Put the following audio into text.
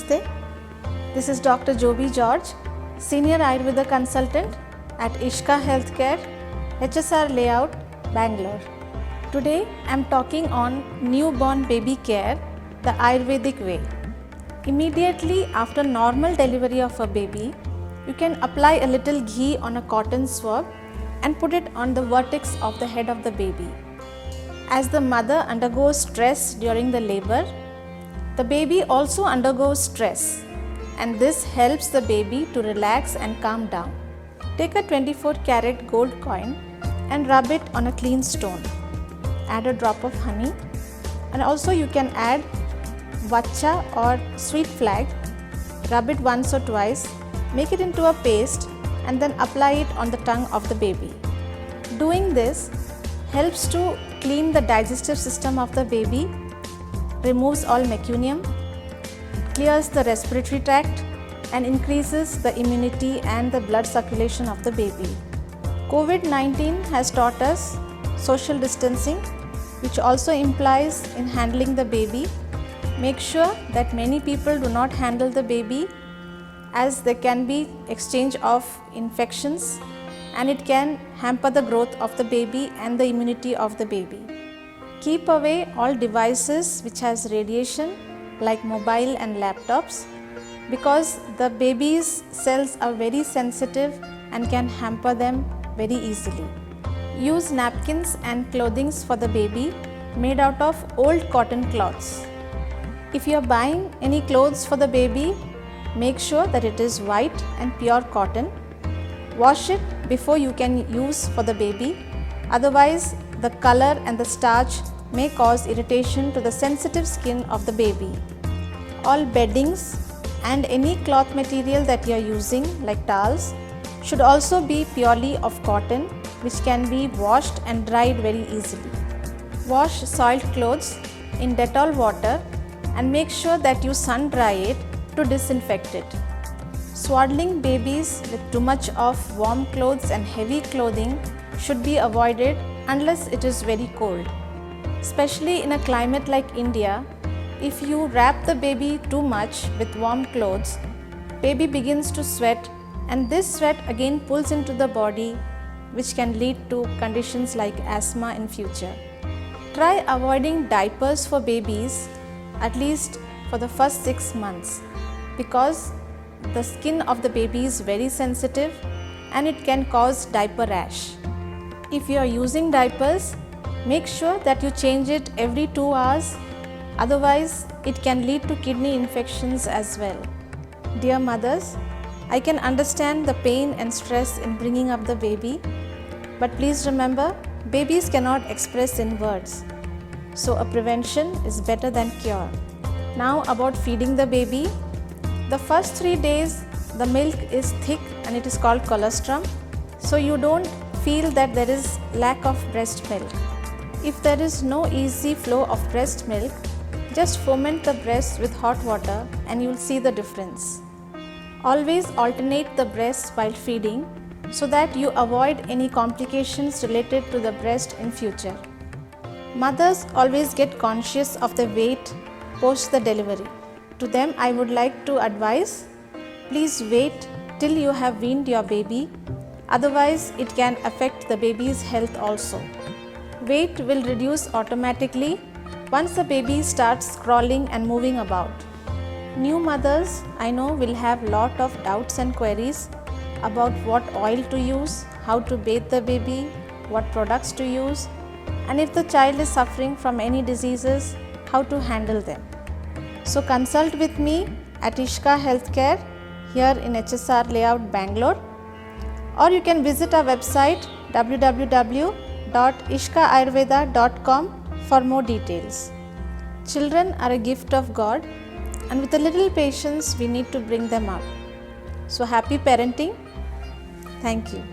Namaste. This is Dr. Joby George, Senior Ayurveda Consultant at Ishka Healthcare, HSR Layout, Bangalore. Today I am talking on newborn baby care the Ayurvedic way. Immediately after normal delivery of a baby, you can apply a little ghee on a cotton swab and put it on the vertex of the head of the baby. As the mother undergoes stress during the labor, the baby also undergoes stress, and this helps the baby to relax and calm down. Take a 24-carat gold coin and rub it on a clean stone. Add a drop of honey, and also you can add vacha or sweet flag. Rub it once or twice, make it into a paste, and then apply it on the tongue of the baby. Doing this helps to clean the digestive system of the baby, removes all meconium, clears the respiratory tract, and increases the immunity and the blood circulation of the baby. COVID-19 has taught us social distancing, which also implies in handling the baby. Make sure that many people do not handle the baby, as there can be exchange of infections and it can hamper the growth of the baby and the immunity of the baby. Keep away all devices which has radiation like mobile and laptops, because the baby's cells are very sensitive and can hamper them very easily. Use napkins and clothings for the baby made out of old cotton cloths. If you are buying any clothes for the baby, make sure that it is white and pure cotton. Wash it before you can use for the baby, otherwise the color and the starch may cause irritation to the sensitive skin of the baby. All beddings and any cloth material that you are using like towels should also be purely of cotton, which can be washed and dried very easily. Wash soiled clothes in Dettol water and make sure that you sun dry it to disinfect it. Swaddling babies with too much of warm clothes and heavy clothing should be avoided unless it is very cold. Especially in a climate like India, if you wrap the baby too much with warm clothes, baby begins to sweat, and this sweat again pulls into the body, which can lead to conditions like asthma in future. Try avoiding diapers for babies at least for the first 6 months, because the skin of the baby is very sensitive and it can cause diaper rash. If you are using diapers, make sure that you change it every 2 hours, otherwise it can lead to kidney infections as well. Dear mothers, I can understand the pain and stress in bringing up the baby, but please remember, babies cannot express in words, so a prevention is better than cure. Now about feeding the baby. The first 3 days the milk is thick and it is called colostrum, so you don't feel that there is lack of breast milk. If there is no easy flow of breast milk, just ferment the breast with hot water and you will see the difference. Always alternate the breasts while feeding so that you avoid any complications related to the breast in future. Mothers always get conscious of the weight post the delivery. To them I would like to advise, please wait till you have weaned your baby, otherwise it can affect the baby's health also. Weight will reduce automatically once the baby starts crawling and moving about. New mothers I know will have lot of doubts and queries about what oil to use, how to bathe the baby, what products to use, and if the child is suffering from any diseases, how to handle them. So consult with me at Ishka Healthcare here in HSR Layout, Bangalore, or you can visit our website www.ishkaayurveda.com for more details. Children are a gift of God, and with a little patience we need to bring them up. So happy parenting. Thank you.